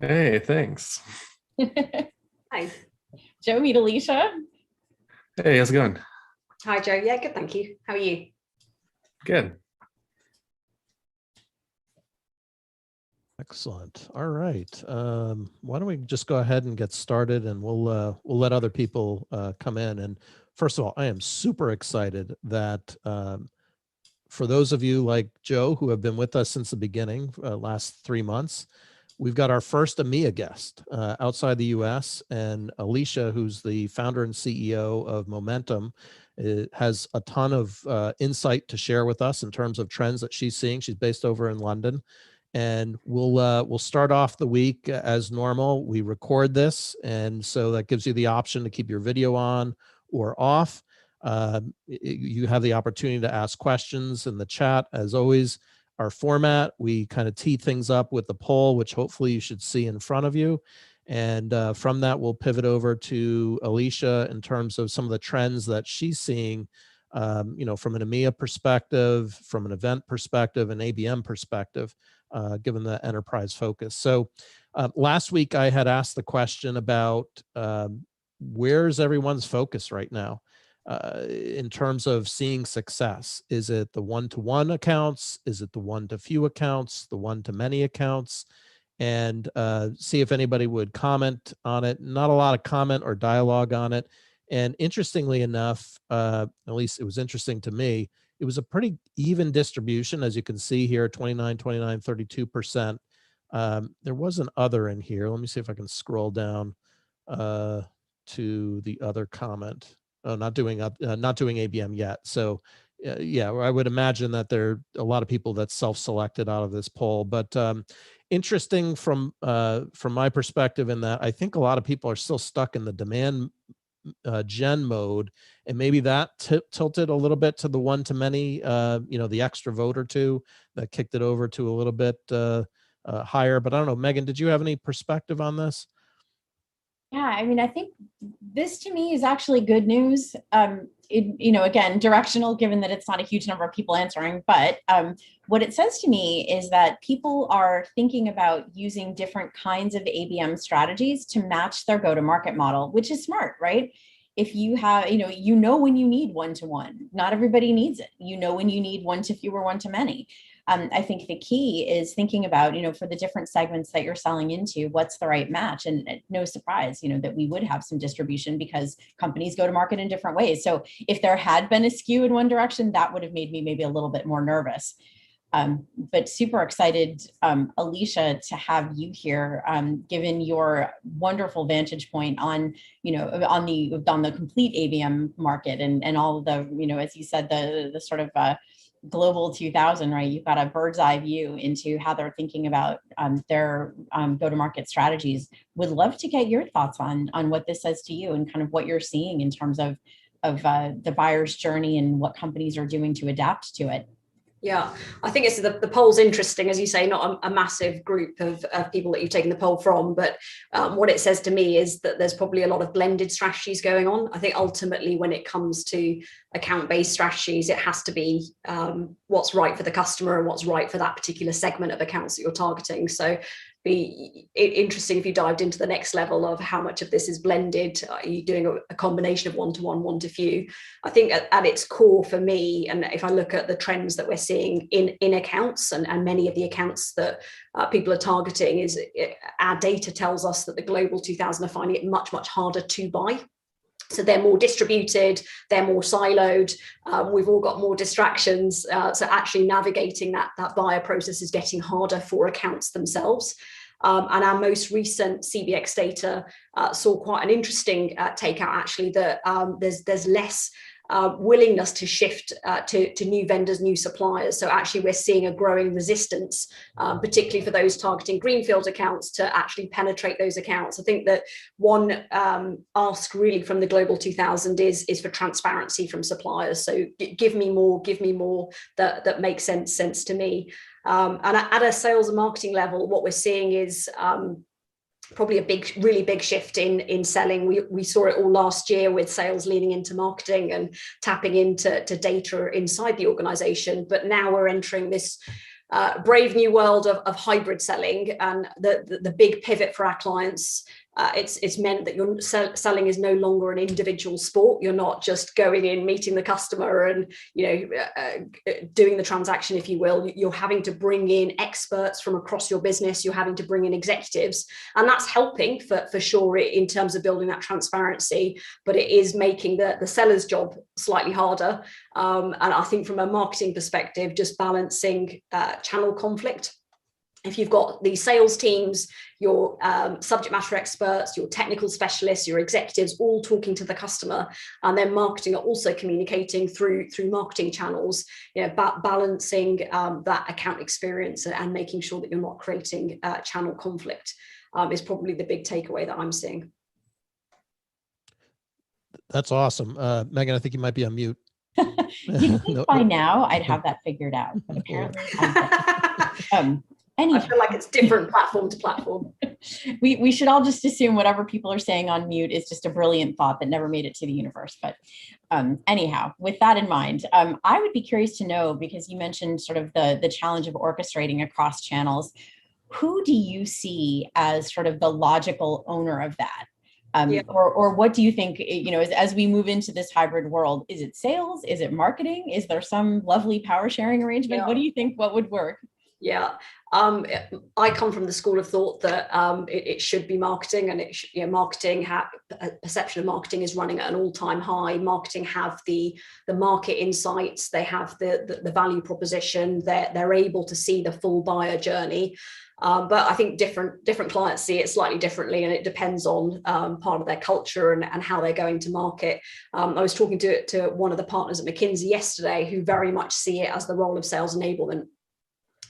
Hey, thanks. Hi. Joe, meet Alicia. Hey, how's it going? Hi, Joe. Yeah, good, thank you. How are you? Good. Excellent. All right. Why don't we just go ahead and get started, and we'll let other people come in. And first of all, I am super excited that for those of you like Joe who have been with us since the beginning, last 3 months, we've got our first EMEA guest outside the U.S. And Alicia, who's the founder and CEO of Momentum, has a ton of insight to share with us in terms of trends that she's seeing. She's based over in London. And we'll start off the week as normal. We record this, and so that gives you the option to keep your video on or off. You have the opportunity to ask questions in the chat. As always, our format, we kind of tee things up with the poll, which hopefully you should see in front of you. And from that, we'll pivot over to Alicia in terms of some of the trends that she's seeing, from an EMEA perspective, from an event perspective, an ABM perspective, given the enterprise focus. So last week I had asked the question about where's everyone's focus right now in terms of seeing success? Is it the one-to-one accounts? Is it the one-to-few accounts? The one-to-many accounts? And see if anybody would comment on it. Not a lot of comment or dialogue on it. And interestingly enough, at least it was interesting to me, it was a pretty even distribution, as you can see here, 29, 29, 32%. There was an other in here. Let me see if I can scroll down to the other comment. Oh, not doing ABM yet. So yeah, I would imagine that there are a lot of people that self-selected out of this poll. But interesting from my perspective in that I think a lot of people are still stuck in the demand gen mode, and maybe that tilted a little bit to the one-to-many, the extra vote or two that kicked it over to a little bit higher. But I don't know, Megan, did you have any perspective on this? Yeah, I mean, I think this to me is actually good news. Again, directional, given that it's not a huge number of people answering, but what it says to me is that people are thinking about using different kinds of ABM strategies to match their go-to-market model, which is smart, right? If you have, when you need one-to-one, not everybody needs it. When you need one-to-few or one-to-many. I think the key is thinking about, for the different segments that you're selling into, what's the right match? And no surprise, that we would have some distribution because companies go to market in different ways. So if there had been a skew in one direction, that would have made me maybe a little bit more nervous. But super excited, Alicia, to have you here, given your wonderful vantage point on, on the complete ABM market and all of the, as you said, the sort of global 2000, right? You've got a bird's eye view into how they're thinking about their go-to-market strategies. Would love to get your thoughts on what this says to you and kind of what you're seeing in terms of the buyer's journey and what companies are doing to adapt to it. Yeah, I think it's the poll's interesting, as you say, not a massive group of people that you've taken the poll from, but what it says to me is that there's probably a lot of blended strategies going on. I think ultimately when it comes to account-based strategies, it has to be what's right for the customer and what's right for that particular segment of accounts that you're targeting. So be interesting if you dived into the next level of how much of this is blended. Are you doing a combination of one-to-one, one-to-few? I think at its core for me, and if I look at the trends that we're seeing in accounts and many of the accounts that people are targeting, our data tells us that the global 2000 are finding it much, much harder to buy. So they're more distributed, they're more siloed, we've all got more distractions. So actually navigating that buyer process is getting harder for accounts themselves. And our most recent CBX data saw quite an interesting takeout, actually, that there's less willingness to shift to new vendors, new suppliers. So actually we're seeing a growing resistance, particularly for those targeting greenfield accounts, to actually penetrate those accounts. I think that one ask really from the Global 2000 is for transparency from suppliers. So give me more that makes sense to me. And at a sales and marketing level, what we're seeing is probably a really big shift in selling. We saw it all last year with sales leaning into marketing and tapping into data inside the organization. But now we're entering this brave new world of hybrid selling, and the big pivot for our clients. It's meant that your selling is no longer an individual sport. You're not just going in, meeting the customer, and doing the transaction, if you will. You're having to bring in experts from across your business. You're having to bring in executives, and that's helping for sure in terms of building that transparency. But it is making the seller's job slightly harder. And I think from a marketing perspective, just balancing channel conflict. If you've got the sales teams, your subject matter experts, your technical specialists, your executives all talking to the customer, and then marketing are also communicating through marketing channels, balancing that account experience and making sure that you're not creating channel conflict is probably the big takeaway that I'm seeing. That's awesome. Megan, I think you might be on mute. You'd think by now I'd have that figured out, but apparently I don't. I feel like it's different platform to platform. We should all just assume whatever people are saying on mute is just a brilliant thought that never made it to the universe. But anyhow, with that in mind, I would be curious to know, because you mentioned sort of the challenge of orchestrating across channels. Who do you see as sort of the logical owner of that? Or what do you think, as we move into this hybrid world? Is it sales? Is it marketing? Is there some lovely power sharing arrangement? What do you think? What would work? Yeah, I come from the school of thought that it should be marketing, and marketing perception of marketing is running at an all-time high. Marketing have the market insights, they have the value proposition, they're able to see the full buyer journey. But I think different clients see it slightly differently, and it depends on part of their culture and how they're going to market. I was talking to one of the partners at McKinsey yesterday who very much see it as the role of sales enablement.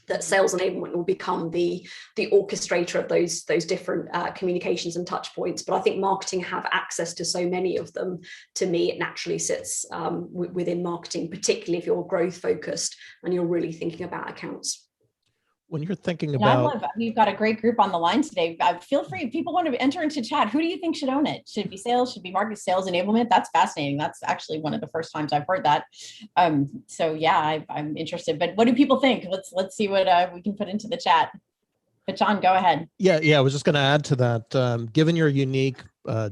That sales enablement will become the orchestrator of those different communications and touch points. But I think marketing have access to so many of them. To me, it naturally sits within marketing, particularly if you're growth focused and you're really thinking about accounts. When you're thinking about, we've got a great group on the line today. Feel free, if people want to enter into chat. Who do you think should own it? Should it be sales? Should it be marketing? Sales enablement? That's fascinating. That's actually one of the first times I've heard that. So yeah, I'm interested. But what do people think? Let's see what we can put into the chat. But John, go ahead. Yeah. I was just going to add to that. Given your unique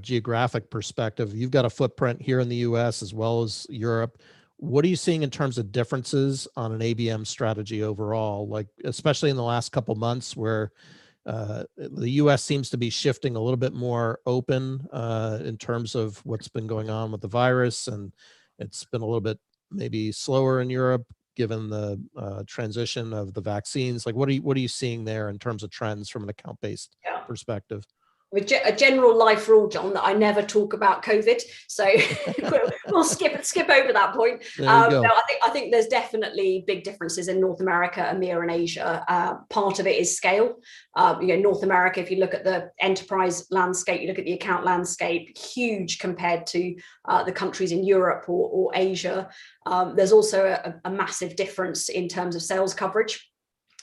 geographic perspective, you've got a footprint here in the U.S. as well as Europe. What are you seeing in terms of differences on an ABM strategy overall, like especially in the last couple of months where the US seems to be shifting a little bit more open in terms of what's been going on with the virus, and it's been a little bit maybe slower in Europe given the transition of the vaccines? Like what are you seeing there in terms of trends from an account-based perspective? With a general life rule, John, that I never talk about COVID, so we'll skip over that point. No, I think there's definitely big differences in North America, EMEA, and Asia. Part of it is scale. North America, if you look at the enterprise landscape, you look at the account landscape, huge compared to the countries in Europe or Asia. There's also a massive difference in terms of sales coverage.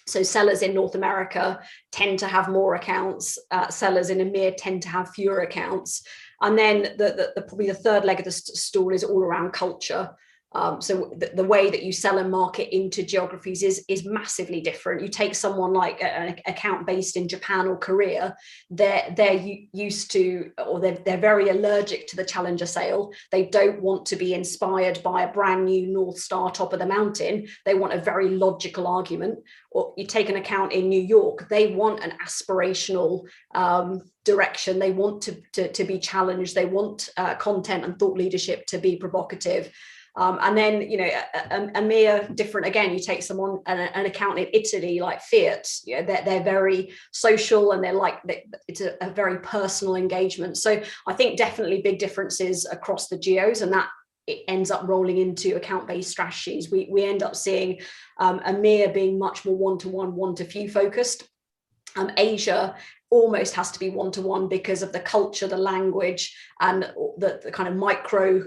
So sellers in North America tend to have more accounts. Sellers in EMEA tend to have fewer accounts. And then probably the third leg of the stool is all around culture. So the way that you sell and market into geographies is massively different. You take someone like an account based in Japan or Korea, they're used to, or they're very allergic to the challenger sale. They don't want to be inspired by a brand new North Star top of the mountain. They want a very logical argument. Or you take an account in New York, they want an aspirational direction. They want to be challenged. They want content and thought leadership to be provocative. And then, EMEA different again. You take someone an account in Italy like Fiat. They're very social, and it's a very personal engagement. So I think definitely big differences across the geos, and that it ends up rolling into account-based strategies. We end up seeing EMEA being much more one-to-one, one-to-few focused. Asia almost has to be one-to-one because of the culture, the language, and the kind of micro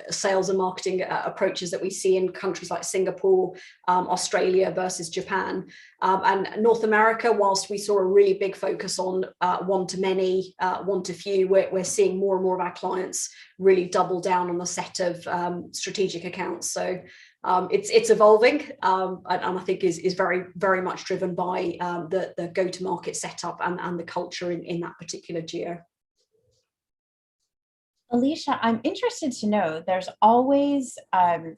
sales and marketing approaches that we see in countries like Singapore, Australia versus Japan. And North America, whilst we saw a really big focus on one-to-many, one-to-few, we're seeing more and more of our clients really double down on the set of strategic accounts. So It's evolving, and I think is very much driven by the go-to-market setup and the culture in that particular geo. Alicia, I'm interested to know, there's always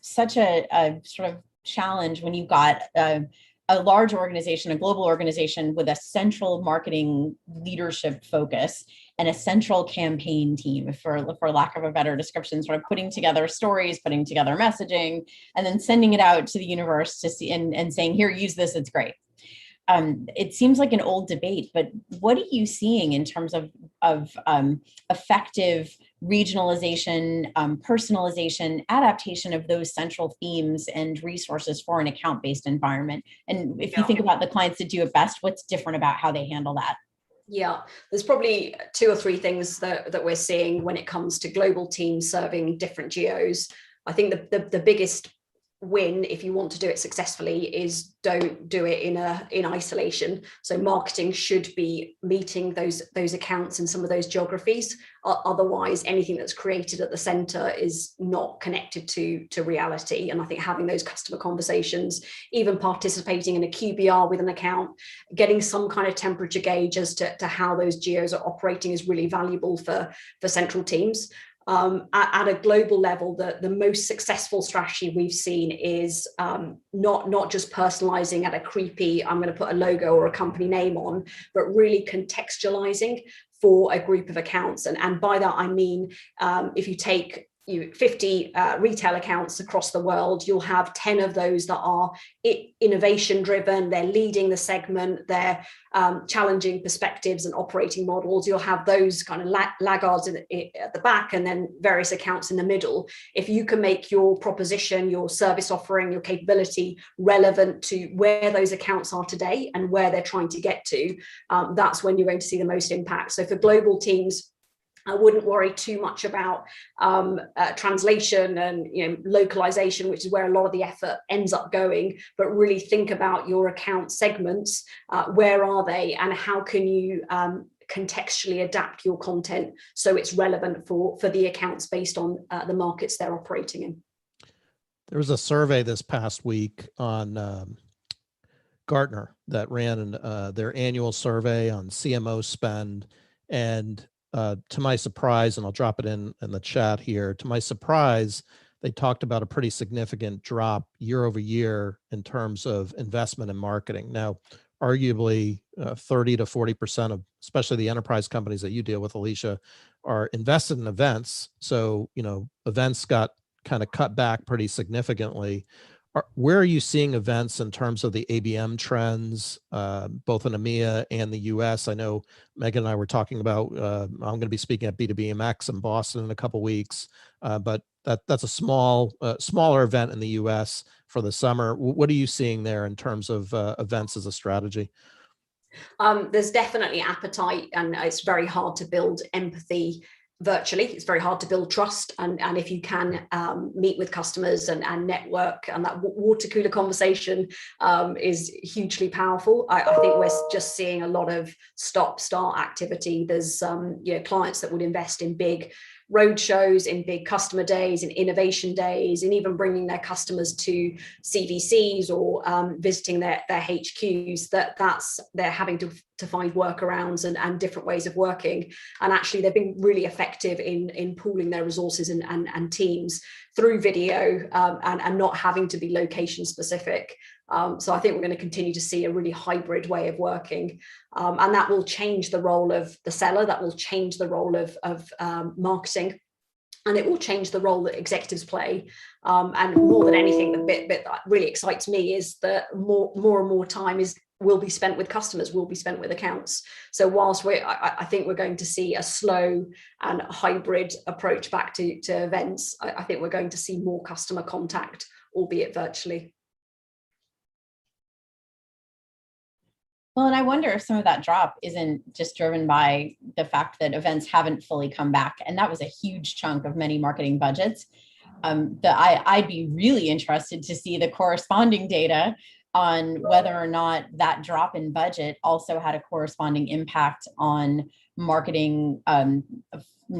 such a sort of challenge when you've got a large organization, a global organization with a central marketing leadership focus and a central campaign team, for lack of a better description, sort of putting together stories, putting together messaging, and then sending it out to the universe to see and saying, here, use this, it's great. It seems like an old debate, but what are you seeing in terms of effective regionalization, personalization, adaptation of those central themes and resources for an account-based environment? And if you think about the clients that do it best, what's different about how they handle that? Yeah, there's probably 2 or 3 things that we're seeing when it comes to global teams serving different geos. I think the biggest win, if you want to do it successfully, is don't do it in isolation. So marketing should be meeting those accounts in some of those geographies. Otherwise, anything that's created at the center is not connected to reality. And I think having those customer conversations, even participating in a QBR with an account, getting some kind of temperature gauge as to how those geos are operating is really valuable for central teams. At a global level, the most successful strategy we've seen is not just personalizing at a creepy, I'm going to put a logo or a company name on, but really contextualizing for a group of accounts. And by that, I mean, if you take 50 retail accounts across the world, you'll have 10 of those that are innovation driven, they're leading the segment, they're challenging perspectives and operating models. You'll have those kind of laggards at the back, and then various accounts in the middle. If you can make your proposition, your service offering, your capability relevant to where those accounts are today and where they're trying to get to, that's when you're going to see the most impact. So for global teams, I wouldn't worry too much about translation and localization, which is where a lot of the effort ends up going, but really think about your account segments. Where are they, and how can you contextually adapt your content so it's relevant for the accounts based on the markets they're operating in? There was a survey this past week on Gartner that ran their annual survey on CMO spend, and to my surprise, and I'll drop it in the chat here, to my surprise, they talked about a pretty significant drop year over year in terms of investment in marketing. Now, arguably 30 to 40% of, especially the enterprise companies that you deal with, Alicia, are invested in events. So, events got kind of cut back pretty significantly. Where are you seeing events in terms of the ABM trends, both in EMEA and the US? I know Megan and I were talking about, I'm going to be speaking at B2BMX in Boston in a couple of weeks, but that's a smaller event in the US for the summer. What are you seeing there in terms of events as a strategy? There's definitely appetite, and it's very hard to build empathy virtually. It's very hard to build trust, and if you can meet with customers and network, and that water cooler conversation is hugely powerful. I think we're just seeing a lot of stop-start activity. There's clients that would invest in big road shows, in big customer days, in innovation days, and even bringing their customers to CVCs or visiting their HQs. They're having to find workarounds and different ways of working. And actually, they've been really effective in pooling their resources and teams through video and not having to be location specific. So I think we're going to continue to see a really hybrid way of working, and that will change the role of the seller, that will change the role of marketing, and it will change the role that executives play. And more than anything, the bit that really excites me is that more and more time will be spent with customers, will be spent with accounts. So whilst I think we're going to see a slow and hybrid approach back to events, I think we're going to see more customer contact, albeit virtually. Well, and I wonder if some of that drop isn't just driven by the fact that events haven't fully come back. And that was a huge chunk of many marketing budgets. I'd be really interested to see the corresponding data on whether or not that drop in budget also had a corresponding impact on marketing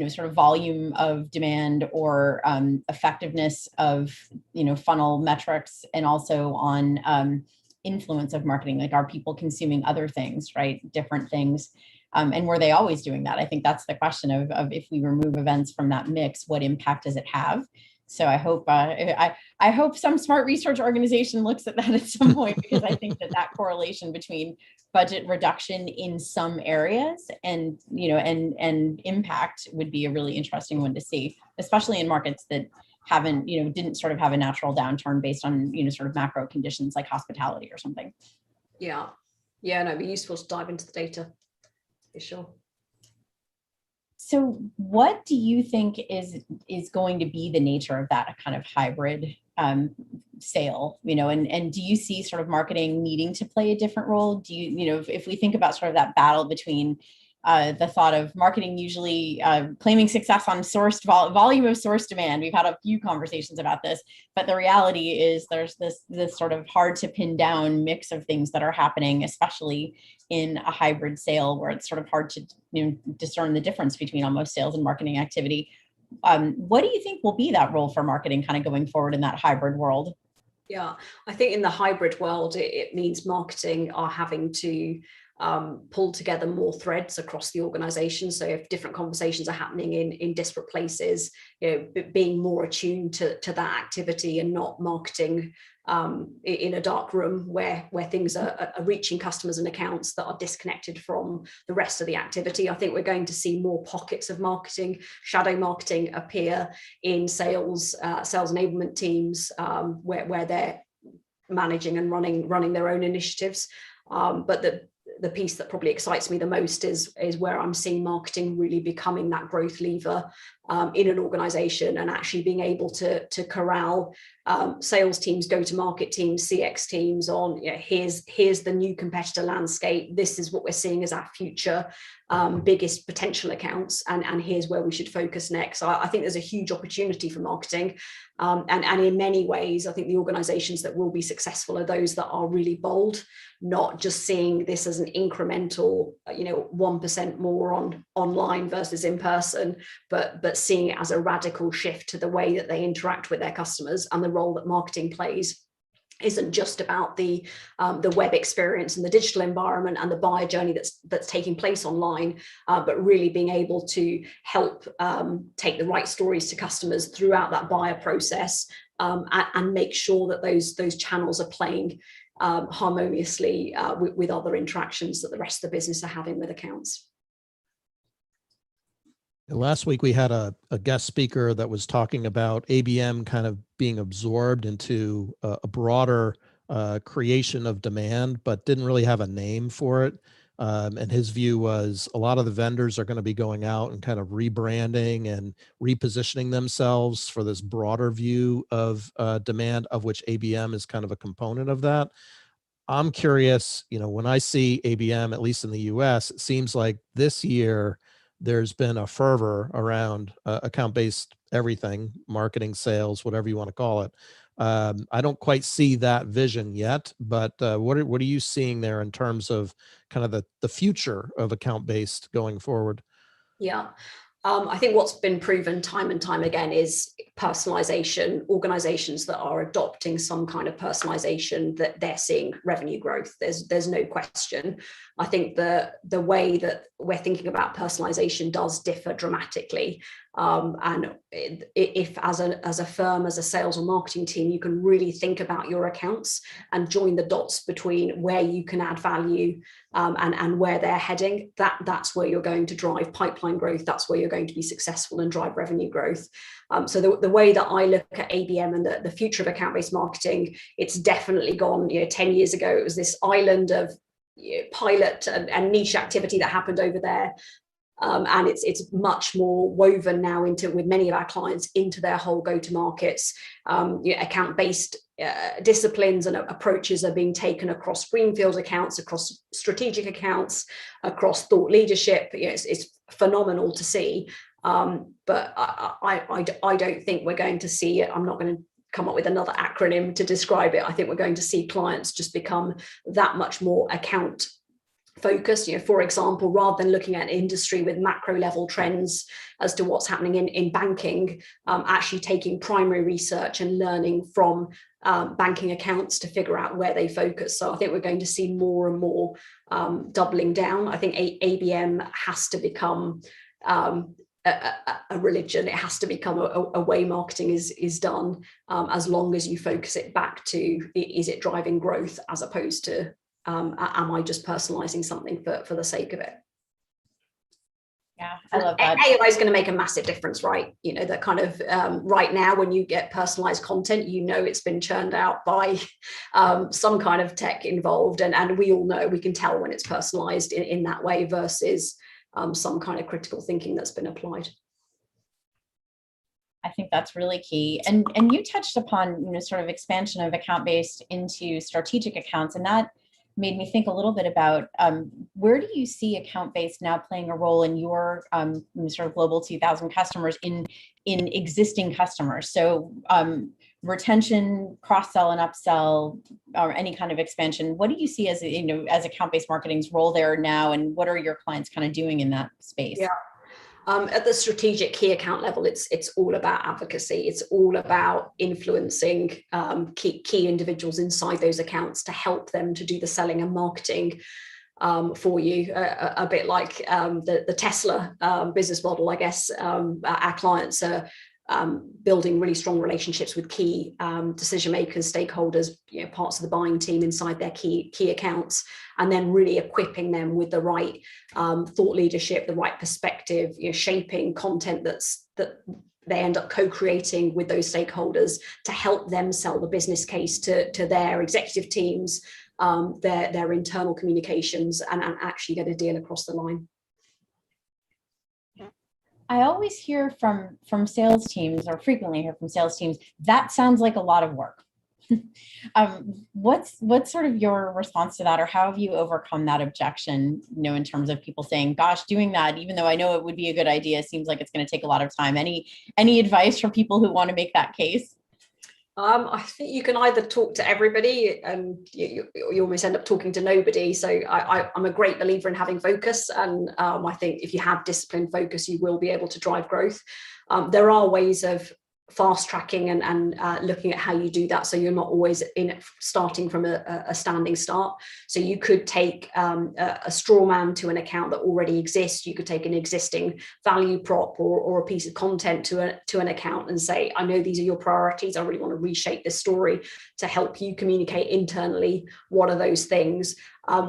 sort of volume of demand or effectiveness of, funnel metrics, and also on influence of marketing. Like, are people consuming other things, right? Different things. And were they always doing that? I think that's the question of if we remove events from that mix, what impact does it have? So I hope I hope some smart research organization looks at that at some point, because I think that correlation between budget reduction in some areas and and impact would be a really interesting one to see, especially in markets that haven't didn't sort of have a natural downturn based on sort of macro conditions like hospitality or something. Yeah, no, it'd be useful to dive into the data for sure. So what do you think is going to be the nature of that kind of hybrid sale, and do you see sort of marketing needing to play a different role? Do you, if we think about sort of that battle between the thought of marketing usually claiming success on sourced volume of source demand. We've had a few conversations about this, but the reality is there's this sort of hard to pin down mix of things that are happening, especially in a hybrid sale where it's sort of hard to discern the difference between almost sales and marketing activity. What do you think will be that role for marketing kind of going forward in that hybrid world? Yeah, I think in the hybrid world, it means marketing are having to pull together more threads across the organization. So if different conversations are happening in disparate places, being more attuned to that activity and not marketing in a dark room where things are reaching customers and accounts that are disconnected from the rest of the activity. I think we're going to see more pockets of marketing, shadow marketing appear in sales enablement teams where they're managing and running their own initiatives. But the piece that probably excites me the most is where I'm seeing marketing really becoming that growth lever in an organization, and actually being able to corral sales teams, go-to-market teams, CX teams on, here's the new competitor landscape. This is what we're seeing as our future biggest potential accounts, and here's where we should focus next. So I think there's a huge opportunity for marketing, and in many ways, I think the organizations that will be successful are those that are really bold, not just seeing this as an incremental, 1% more online versus in person, but seeing it as a radical shift to the way that they interact with their customers. And the role that marketing plays isn't just about the web experience and the digital environment and the buyer journey that's taking place online, but really being able to help take the right stories to customers throughout that buyer process, and make sure that those channels are playing harmoniously with other interactions that the rest of the business are having with accounts. Last week, we had a guest speaker that was talking about ABM kind of being absorbed into a broader creation of demand, but didn't really have a name for it. And his view was a lot of the vendors are going to be going out and kind of rebranding and repositioning themselves for this broader view of demand, of which ABM is kind of a component of that. I'm curious, when I see ABM, at least in the US, it seems like this year, there's been a fervor around account-based everything, marketing, sales, whatever you want to call it. I don't quite see that vision yet, but what are you seeing there in terms of kind of the future of account-based going forward? Yeah. I think what's been proven time and time again is personalization. Organizations that are adopting some kind of personalization, that they're seeing revenue growth. There's no question. I think the way that we're thinking about personalization does differ dramatically. And if as a firm, as a sales or marketing team, you can really think about your accounts and join the dots between where you can add value and where they're heading, that's where you're going to drive pipeline growth. That's where you're going to be successful and drive revenue growth. So the way that I look at ABM and the future of account-based marketing, it's definitely gone. 10 years ago, it was this island of pilot and niche activity that happened over there. And it's much more woven now with many of our clients into their whole go-to-markets. Account-based disciplines and approaches are being taken across greenfield accounts, across strategic accounts, across thought leadership. It's phenomenal to see. But I don't think we're going to see it. I'm not going to come up with another acronym to describe it. I think we're going to see clients just become that much more account focus. For example, rather than looking at industry with macro level trends as to what's happening in banking, actually taking primary research and learning from banking accounts to figure out where they focus. So I think we're going to see more and more doubling down. I think ABM has to become a religion. It has to become a way marketing is done, as long as you focus it back to, is it driving growth, as opposed to am I just personalizing something for the sake of it? Yeah, I love that. AI is going to make a massive difference, right? That kind of right now, when you get personalized content, it's been churned out by some kind of tech involved, and we all know, we can tell when it's personalized in that way versus some kind of critical thinking that's been applied. I think that's really key. And you touched upon, sort of expansion of account-based into strategic accounts, and that made me think a little bit about where do you see account-based now playing a role in your sort of global 2,000 customers in existing customers? So retention, cross-sell and upsell, or any kind of expansion. What do you see as as account-based marketing's role there now, and what are your clients kind of doing in that space? Yeah. At the strategic key account level, it's all about advocacy. It's all about influencing key individuals inside those accounts to help them to do the selling and marketing for you. A bit like the Tesla business model, I guess. Our clients are building really strong relationships with key decision makers, stakeholders, parts of the buying team inside their key accounts, and then really equipping them with the right thought leadership, the right perspective, shaping content that they end up co-creating with those stakeholders to help them sell the business case to their executive teams, their internal communications, and actually get a deal across the line. I always hear from sales teams, or frequently hear from sales teams, that sounds like a lot of work. What's sort of your response to that, or how have you overcome that objection, in terms of people saying, gosh, doing that, even though I know it would be a good idea, seems like it's going to take a lot of time. Any advice for people who want to make that case? I think you can either talk to everybody and you almost end up talking to nobody. So I'm a great believer in having focus. And I think if you have disciplined focus, you will be able to drive growth. There are ways of fast tracking and looking at how you do that, so you're not always starting from a standing start. So you could take a straw man to an account that already exists. You could take an existing value prop or a piece of content to an account and say, I know these are your priorities. I really want to reshape this story to help you communicate internally. What are those things?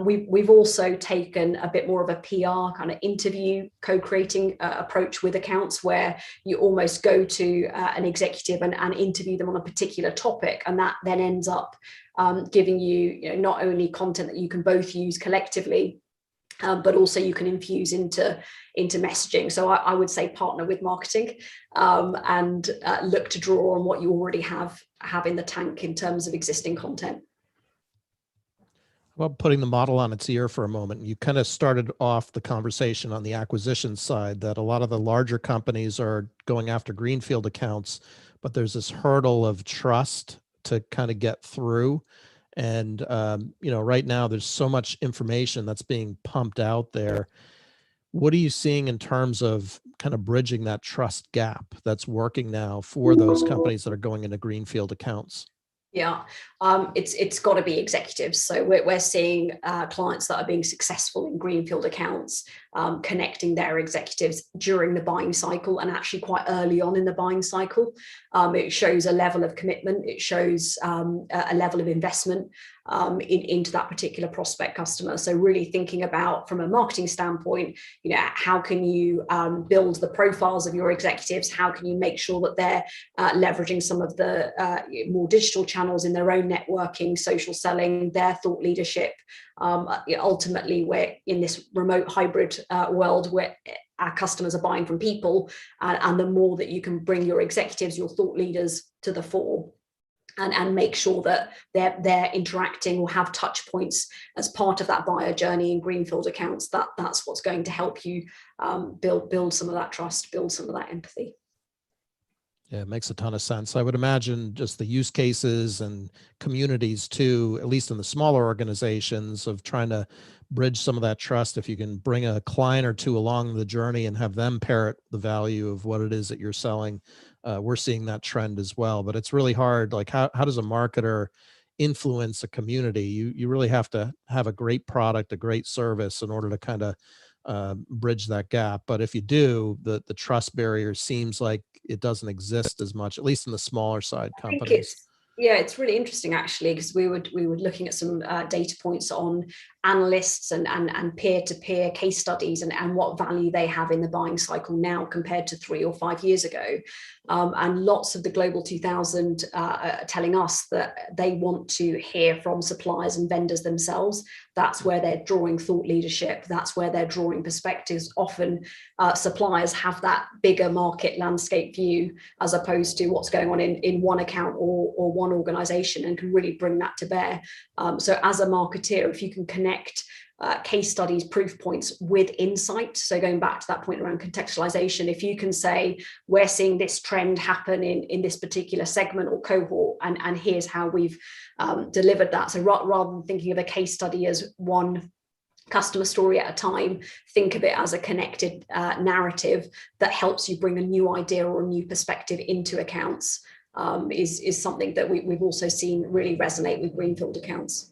We've also taken a bit more of a PR kind of interview co-creating approach with accounts, where you almost go to an executive and interview them on a particular topic, and that then ends up giving you, not only content that you can both use collectively, but also you can infuse into messaging. So I would say partner with marketing and look to draw on what you already have in the tank in terms of existing content. Well, putting the model on its ear for a moment, you kind of started off the conversation on the acquisition side that a lot of the larger companies are going after greenfield accounts, but there's this hurdle of trust to kind of get through. And, right now there's so much information that's being pumped out there. What are you seeing in terms of kind of bridging that trust gap that's working now for those companies that are going into greenfield accounts? Yeah, it's got to be executives. So we're seeing clients that are being successful in greenfield accounts, connecting their executives during the buying cycle and actually quite early on in the buying cycle. It shows a level of commitment. It shows a level of investment into that particular prospect customer. So really thinking about, from a marketing standpoint, how can you build the profiles of your executives? How can you make sure that they're leveraging some of the more digital channels in their own networking, social selling, their thought leadership? Ultimately, we're in this remote hybrid world where our customers are buying from people, and the more that you can bring your executives, your thought leaders to the fore, and make sure that they're interacting or have touch points as part of that buyer journey in greenfield accounts, that's what's going to help you build some of that trust, build some of that empathy. Yeah, it makes a ton of sense. I would imagine just the use cases and communities too, at least in the smaller organizations, of trying to bridge some of that trust, if you can bring a client or two along the journey and have them parrot the value of what it is that you're selling, we're seeing that trend as well. But it's really hard. Like how does a marketer influence a community? You really have to have a great product, a great service in order to kind of bridge that gap. But if you do, the trust barrier seems like it doesn't exist as much, at least in the smaller side companies. It's really interesting actually, because we were looking at some data points on analysts and peer-to-peer case studies and what value they have in the buying cycle now compared to 3 or 5 years ago. And lots of the Global 2000 are telling us that they want to hear from suppliers and vendors themselves. That's where they're drawing thought leadership. That's where they're drawing perspectives. Often suppliers have that bigger market landscape view as opposed to what's going on in one account or one organization, and can really bring that to bear. So as a marketeer, if you can connect case studies, proof points with insight. So going back to that point around contextualization, if you can say, we're seeing this trend happen in this particular segment or cohort, and here's how we've delivered that. So rather than thinking of a case study as one customer story at a time, think of it as a connected narrative that helps you bring a new idea or a new perspective into accounts, is something that we've also seen really resonate with greenfield accounts.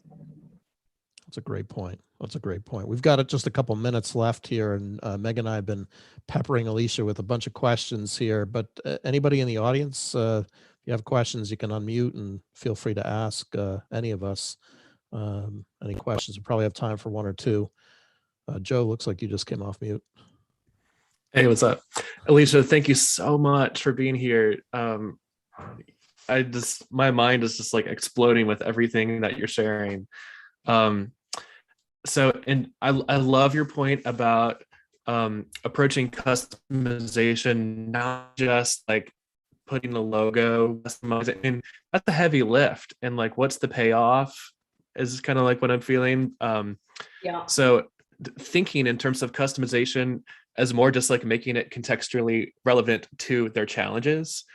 That's a great point. That's a great point. We've got just a couple minutes left here, and Meg and I have been peppering Alicia with a bunch of questions here, but anybody in the audience, if you have questions, you can unmute and feel free to ask any of us any questions. We probably have time for one or two. Joe, looks like you just came off mute. Hey, what's up? Alicia, thank you so much for being here. My mind is just like exploding with everything that you're sharing. And I love your point about approaching customization, not just like putting a logo, customizing. And that's a heavy lift. And like, what's the payoff is kind of like what I'm feeling. So thinking in terms of customization as more just like making it contextually relevant to their challenges.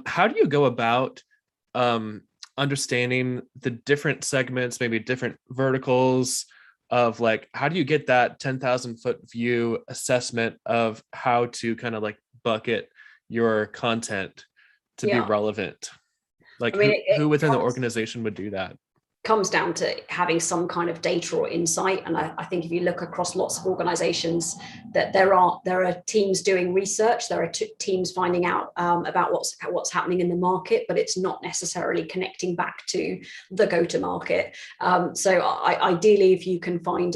How do you go about understanding the different segments, maybe different verticals of like, how do you get that 10,000 foot view assessment of how to kind of like bucket your content to be relevant? Like who within the organization would do that? Comes down to having some kind of data or insight. And I think if you look across lots of organizations, that there are teams doing research, there are teams finding out about what's happening in the market, but it's not necessarily connecting back to the go-to-market. So ideally, if you can find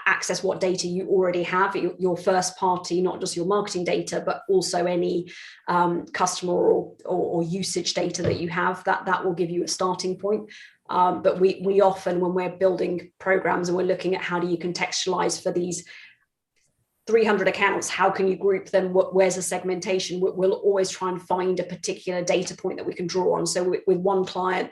access what data you already have, your first party, not just your marketing data, but also any customer or usage data that you have, that will give you a starting point. But we often, when we're building programs and we're looking at how do you contextualize for these 300 accounts, how can you group them? Where's the segmentation? We'll always try and find a particular data point that we can draw on. So with one client,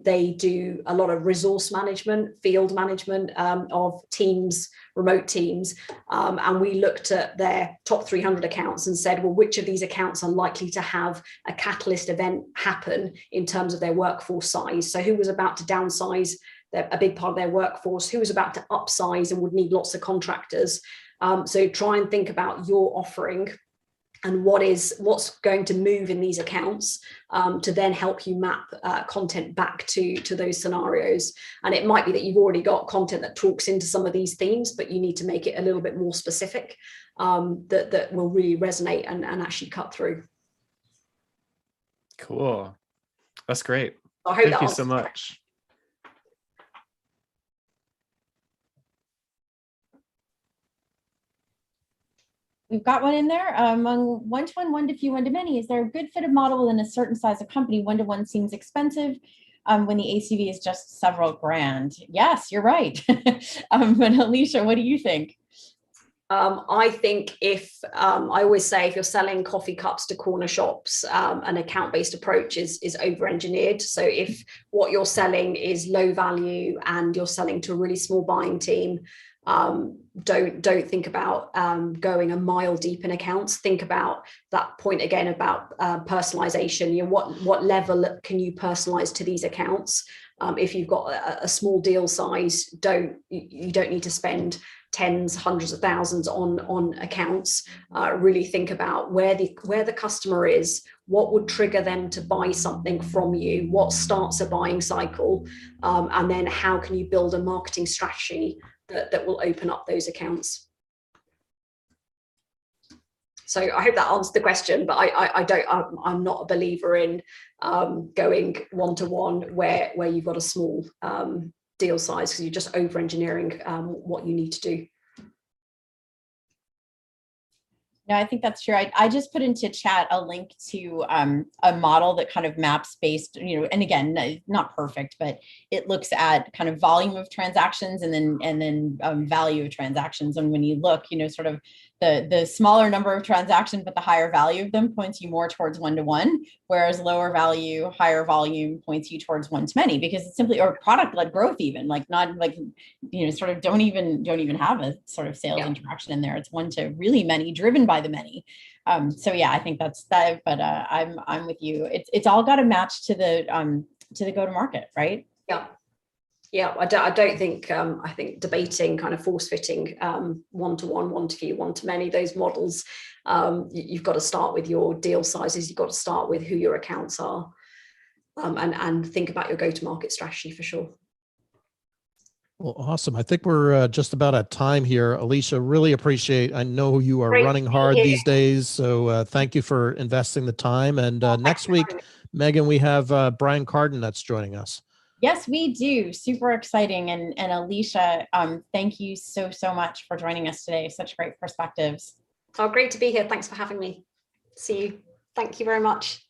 they do a lot of resource management, field management of teams, remote teams. And we looked at their top 300 accounts and said, well, which of these accounts are likely to have a catalyst event happen in terms of their workforce size? So who was about to downsize a big part of their workforce? Who was about to upsize and would need lots of contractors? So try and think about your offering and what's going to move in these accounts to then help you map content back to those scenarios. And it might be that you've already got content that talks into some of these themes, but you need to make it a little bit more specific that will really resonate and actually cut through. Cool. That's great. Thank you so much. We've got one in there. Among one-to-one, one-to-few, one-to-many, is there a good fit of model within a certain size of company? One-to-one seems expensive when the ACV is just several grand. Yes, you're right. But Alicia, what do you think? I think I always say if you're selling coffee cups to corner shops, an account-based approach is over-engineered. So if what you're selling is low value and you're selling to a really small buying team, don't think about going a mile deep in accounts. Think about that point again about personalization. You know, what level can you personalize to these accounts? If you've got a small deal size, you don't need to spend tens, hundreds of thousands on accounts. Really think about where the customer is, what would trigger them to buy something from you, what starts a buying cycle, and then how can you build a marketing strategy that will open up those accounts. So I hope that answered the question, but I'm not a believer in going one-to-one where you've got a small deal size, because you're just over-engineering what you need to do. No, I think that's true. I just put into chat a link to a model that kind of maps based, and again, not perfect, but it looks at kind of volume of transactions and then value of transactions. And when you look, sort of the smaller number of transactions, but the higher value of them points you more towards one-to-one, whereas lower value, higher volume points you towards one-to-many, because it's simply, or product-led growth, even not like, sort of don't even have a sort of sales interaction in there. It's one to really many, driven by the many. So yeah, I think that's that, but I'm with you. It's all got to match to the go-to-market, right? Yeah, I don't think, I think debating kind of force fitting one-to-one, one-to-few, one-to-many, those models, you've got to start with your deal sizes. You've got to start with who your accounts are, and think about your go-to-market strategy for sure. Well, awesome. I think we're just about at time here. Alicia, really appreciate, I know you are running hard these days, so thank you for investing the time. And next week, Megan, we have Brian Carden that's joining us. Yes, we do. Super exciting. And Alicia, thank you so much for joining us today. Such great perspectives. Oh, great to be here. Thanks for having me. See you. Thank you very much.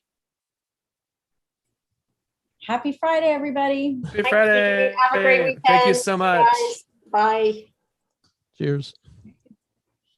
Happy Friday, everybody. Happy Friday. Have a great weekend. Thank you so much. Bye. Cheers.